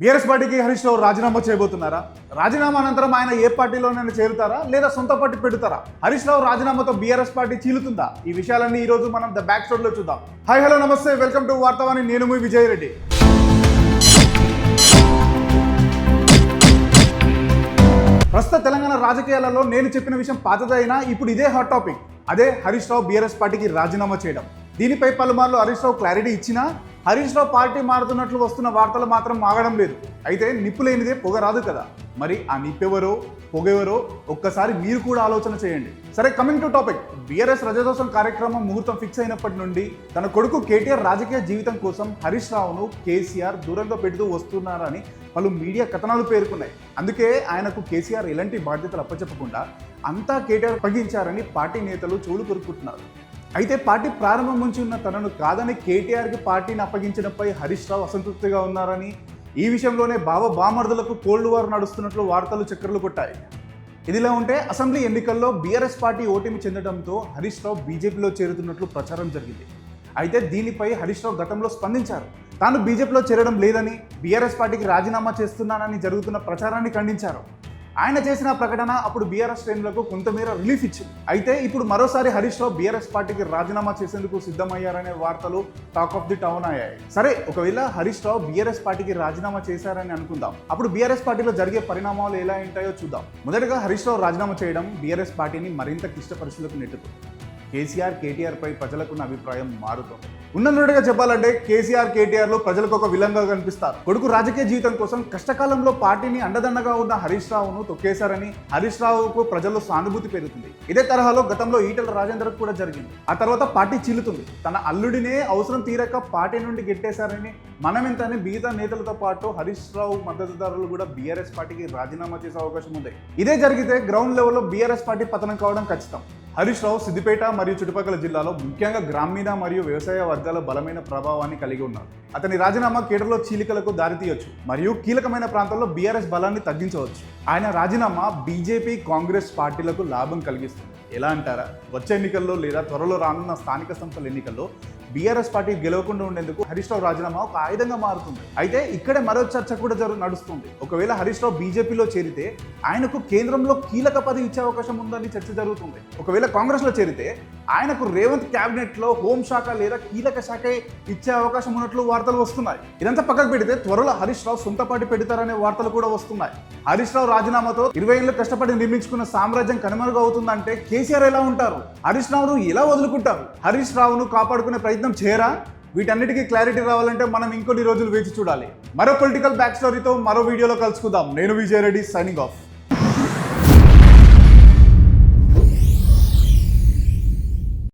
BRS పార్టీకి హరీష్ రావు రాజీనామా చేయబోతున్నారా? రాజీనామా అనంతరం ఆయన ఏ పార్టీలోనైనా చేరుతారా లేదా సొంత పార్టీ పెడతారా? Harish Rao రాజీనామాతో BRS party చీలుతుందా? ఈ విషయాలన్నీ ఈ రోజు మనం ద బ్యాక్ స్టోరీలో చూద్దాం. హాయ్ హలో నమస్తే, వెల్కమ్ టు వార్తావాణి. నేను మీ విజయ్ రెడ్డి. ప్రస్తుత తెలంగాణ రాజకీయాలలో నేను చెప్పిన విషయం పాతదైనా ఇప్పుడు ఇదే హాట్ టాపిక్. అదే హరీష్ రావు బీఆర్ఎస్ పార్టీకి రాజీనామా చేయడం. దీనిపై పలుమార్లు హరీష్ రావు క్లారిటీ ఇచ్చినా హరీష్ రావు పార్టీ మారుతున్నట్లు వస్తున్న వార్తలు మాత్రం ఆగడం లేదు. అయితే నిప్పు లేనిదే పొగ రాదు కదా, మరి ఆ నిప్పెవరో పొగెవరో ఒక్కసారి మీరు కూడా ఆలోచన చేయండి. సరే, కమింగ్ టు టాపిక్. బీఆర్ఎస్ రజతోత్సవం కార్యక్రమం ముహూర్తం ఫిక్స్ అయినప్పటి నుండి తన కొడుకు కేటీఆర్ రాజకీయ జీవితం కోసం హరీష్ రావును కేసీఆర్ దూరంగా పెడుతూ వస్తున్నారని పలు మీడియా కథనాలు పేర్కొన్నాయి. అందుకే ఆయనకు కేసీఆర్ ఎలాంటి బాధ్యతలు అప్పచెప్పకుండా అంతా కేటీఆర్ పగించారని పార్టీ నేతలు చెవులు కొరుకుంటున్నారు. అయితే పార్టీ ప్రారంభం నుంచి ఉన్న తనను కాదని కేటీఆర్కి పార్టీని అప్పగించడంపై హరీష్ రావు అసంతృప్తిగా ఉన్నారని, ఈ విషయంలోనే బామర్దులకు కోల్డ్ వార్ నడుస్తున్నట్లు వార్తలు చక్కర్లు కొట్టాయి. ఇదిలా ఉంటే అసెంబ్లీ ఎన్నికల్లో బీఆర్ఎస్ పార్టీ ఓటమి చెందడంతో హరీష్ రావు బీజేపీలో చేరుతున్నట్లు ప్రచారం జరిగింది. అయితే దీనిపై హరీష్ రావు గతంలో స్పందించారు. తాను బీజేపీలో చేరడం లేదని, బీఆర్ఎస్ పార్టీకి రాజీనామా చేస్తున్నానని జరుగుతున్న ప్రచారాన్ని ఖండించారు. ఆయన చేసిన ప్రకటన అప్పుడు బీఆర్ఎస్ శ్రేణులకు కొంతమేర రిలీఫ్ ఇచ్చింది. అయితే ఇప్పుడు మరోసారి హరీష్ రావు బీఆర్ఎస్ పార్టీకి రాజీనామా చేసేందుకు సిద్ధమయ్యారనే వార్తలు టాక్ ఆఫ్ ది టౌన్ అయ్యాయి. సరే, ఒకవేళ హరీష్ రావు బీఆర్ఎస్ పార్టీకి రాజీనామా చేశారని అనుకుందాం. అప్పుడు బీఆర్ఎస్ పార్టీలో జరిగే పరిణామాలు ఎలా ఉంటాయో చూద్దాం. మొదటగా హరీష్ రావు రాజీనామా చేయడం బీఆర్ఎస్ పార్టీని మరింత క్లిష్ట పరిస్థితులకు నెట్టుతుంది. కేసీఆర్ పై ప్రజలకున్న అభిప్రాయం మారుతోంది. ఉన్నట్టుగా చెప్పాలంటే కేసీఆర్ కేటీఆర్లు ప్రజలకు ఒక విలంగా కనిపిస్తారు. కొడుకు రాజకీయ జీవితం కోసం కష్టకాలంలో పార్టీని అండదండగా ఉన్న హరీష్ రావును తొక్కేశారని హరీష్ రావుకు ప్రజల్లో సానుభూతి పెరుగుతుంది. ఇదే తరహాలో గతంలో ఈటెల రాజేందర్కు కూడా జరిగింది. ఆ తర్వాత పార్టీ చీలుతుంది. తన అల్లుడినే అవసరం తీరక పార్టీ నుండి గెట్టేశారని మనమెంతని మిగతా నేతలతో పాటు హరీష్ రావు మద్దతుదారులు కూడా బీఆర్ఎస్ పార్టీకి రాజీనామా చేసే అవకాశం ఉంది. ఇదే జరిగితే గ్రౌండ్ లెవెల్లో బీఆర్ఎస్ పార్టీ పతనం కావడం ఖచ్చితం. హరీష్ రావు సిద్దిపేట మరియు చుట్టుపక్కల జిల్లాలో ముఖ్యంగా గ్రామీణ మరియు వ్యవసాయ వర్గాల బలమైన ప్రభావాన్ని కలిగి ఉన్నారు. అతని రాజీనామా కేడర్లో చీలికలకు దారితీయొచ్చు మరియు కీలకమైన ప్రాంతాల్లో బీఆర్ఎస్ బలాన్ని తగ్గించవచ్చు. ఆయన రాజీనామా బీజేపీ, కాంగ్రెస్ పార్టీలకు లాభం కలిగిస్తుంది. ఎలా అంటారా? వచ్చే ఎన్నికల్లో లేదా త్వరలో రానున్న స్థానిక సంస్థల ఎన్నికల్లో బీఆర్ఎస్ పార్టీ గెలవకుండా ఉండేందుకు హరీష్ రావు రాజీనామా ఒక ఆయుధంగా మారుతుంది. అయితే ఇక్కడే మరో చర్చ కూడా నడుస్తుంది. ఒకవేళ హరీష్ రావు బీజేపీలో చేరితే ఆయనకు కేంద్రంలో కీలక పదవి ఇచ్చే అవకాశం ఉందని చర్చ జరుగుతుంది. ఒకవేళ కాంగ్రెస్లో చేరితే ఆయనకు రేవంత్ క్యాబినెట్లో హోంశాఖ లేదా కీలక శాఖ ఇచ్చే అవకాశం ఉన్నట్లు వార్తలు వస్తున్నాయి. ఇదంతా పక్కకు పెడితే త్వరలో హరీష్ రావు సొంత పార్టీ పెడతారనే వార్తలు కూడా వస్తున్నాయి. హరీష్ రావు రాజీనామాతో 20 ఏళ్ళు కష్టపడి నిర్మించుకున్న సామ్రాజ్యం కనుమరుగు అవుతుందంటే కేసీఆర్ ఎలా ఉంటారు? హరీష్ రావును ఎలా వదులుకుంటారు? హరీష్ రావును కాపాడుకునే ప్రయత్నం చేయరా? వీటన్నిటికీ క్లారిటీ రావాలంటే మనం ఇంకొన్ని రోజులు వేచి చూడాలి. మరో పొలిటికల్ బ్యాక్ స్టోరీతో మరో వీడియోలో కలుసుకుందాం. నేను విజయ్ రెడ్డి, సైనింగ్ ఆఫ్.